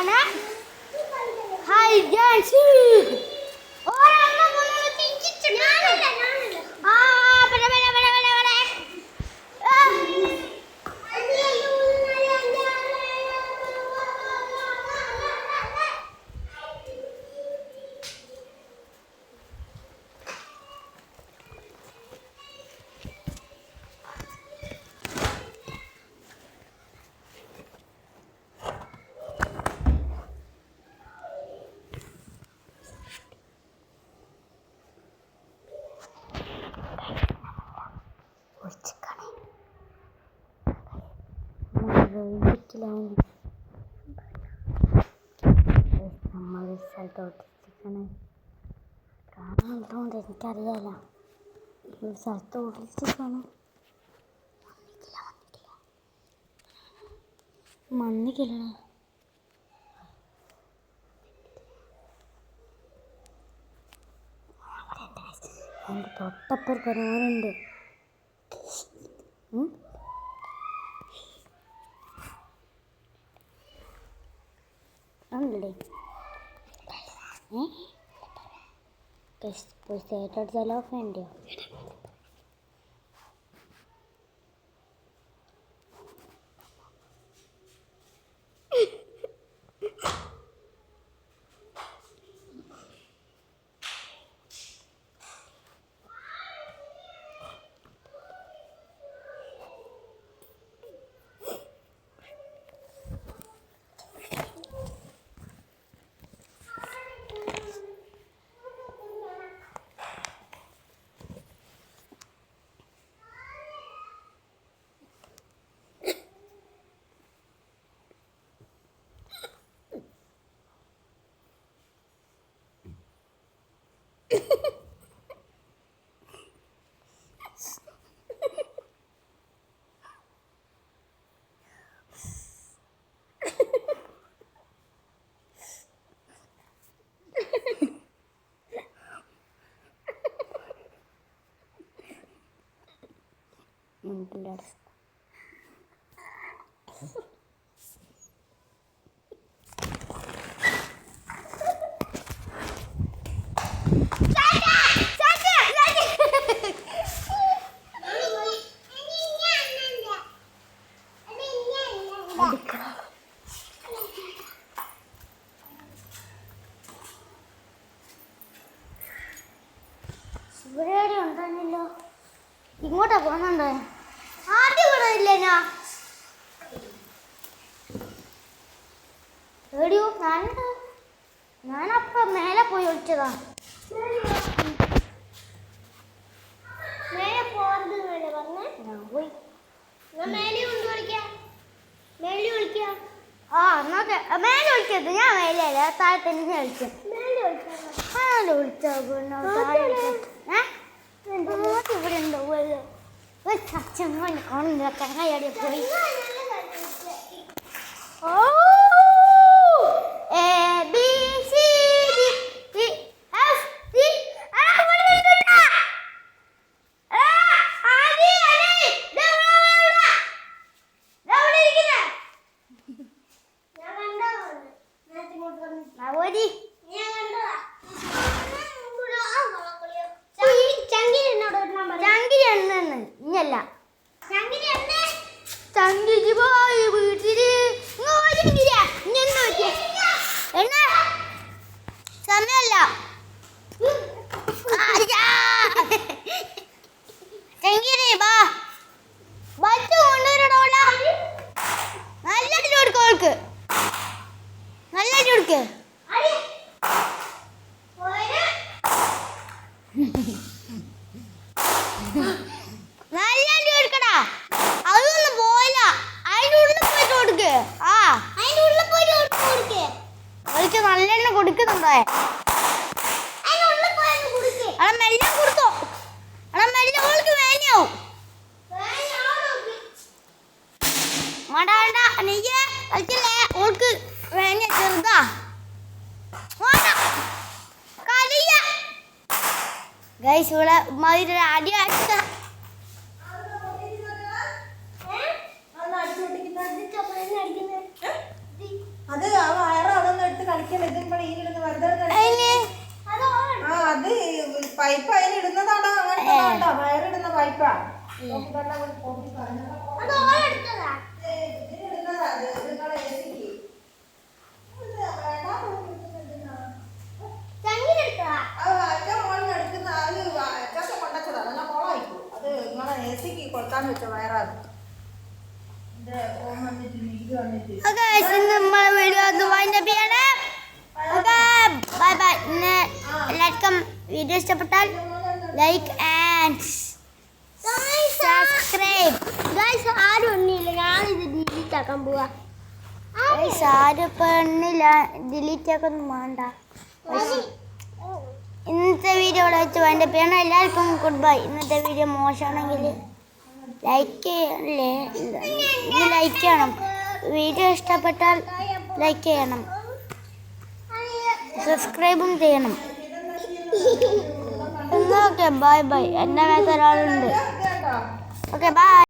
കളിയാണ് hide and seek. നമ്മൾ സ്ഥലത്തോട്ടിരിക്കണേ കാണാനുള്ളതുകൊണ്ട് എനിക്കറിയാല ഈ സ്ഥലത്തോട്ടിരിക്കണം. മണ്ണിക്കില്ല എൻ്റെ തൊട്ടപ്പുറത്ത് ഓനുണ്ട്. ഉണ്ടല്ലേ പോയിട്ടടിച്ചാലോ വേണ്ടിയോ? ഇവിടെ ഉണ്ടല്ലോ, ഇങ്ങോട്ടാ പോന്നുണ്ടോ? ആദ്യം ഇവിടെ ഇല്ലേ എടിയോ? ഞാനപ്പം മേലെ പോയി ഒളിച്ചതാ. മേലെ പോവാൻ പറഞ്ഞേ ഞാൻ പോയി. മേലെ കൊണ്ട് കളിക്കാം, മേലെ വിളിക്കാം. ആ എന്നാ മേലെ വിളിക്കരുത്, ഞാൻ മേലെ താഴെ തന്നെ കളിക്കാം. മേലെ വിളിച്ചാ ഇവിടെ ഉണ്ടോ? ചങ്ങ കാണുന്നില്ല, കങ്ങാടി പോയി. ഓ സമയല്ല നല്ല കൊടുക്ക്. നല്ല കൊടുക്കടാ. അതൊന്നും പോയില്ല, അതിൻ്റെ ഉള്ളിൽ പോയിട്ട് കൊടുക്ക്. ആ അതിൻ്റെ ഉള്ളിൽ പോയിട്ട് കൊടുക്ക്. അവർക്ക് നല്ലെണ്ണ കൊടുക്കുന്നുണ്ടോ? അള മെല്ലെ കൊടുത്തോ, അള മെല്ലെ ഓൾക്ക് വേനയാവും. വേണ്ട നെയ്യേ കളിക്കല്ലേ, ഓൾക്ക് വേന ചെറുതാ. ഗൈസ് ഇവിടെ മതി അടി അടിച്ച അത് കൊടുക്കാൻ വെച്ച വയറാണ് നമ്മളെ വീഡിയോ ബൈ ബൈ. എല്ലാവർക്കും വീഡിയോ ഇഷ്ടപ്പെട്ടാൽ ലൈക്ക് ആൻഡ് സബ്സ്ക്രൈബ്. ഗൈസ് ആരും ഒന്നുമില്ല, ഞാനിത് ഡിലീറ്റ് ആക്കാൻ പോവാ. ആരും പെണ്ണില്ല, ഡിലീറ്റ് ആക്കൊന്നും വേണ്ട. ഇന്നത്തെ വീഡിയോ ഇവിടെ വെച്ച് എൻ്റെ പേര്. എല്ലാവർക്കും ഗുഡ് ബൈ. ഇന്നത്തെ വീഡിയോ മോശമാണെങ്കിൽ ലൈക്ക് ചെയ്യല്ലേ, ഇത് ലൈക്ക് ചെയ്യണം. വീഡിയോ ഇഷ്ടപ്പെട്ടാൽ ലൈക്ക് ചെയ്യണം, സബ്സ്ക്രൈബും ചെയ്യണം. Okay bye bye. എൻ്റെ മേത്ത് ഒരാളുണ്ട്. Okay bye.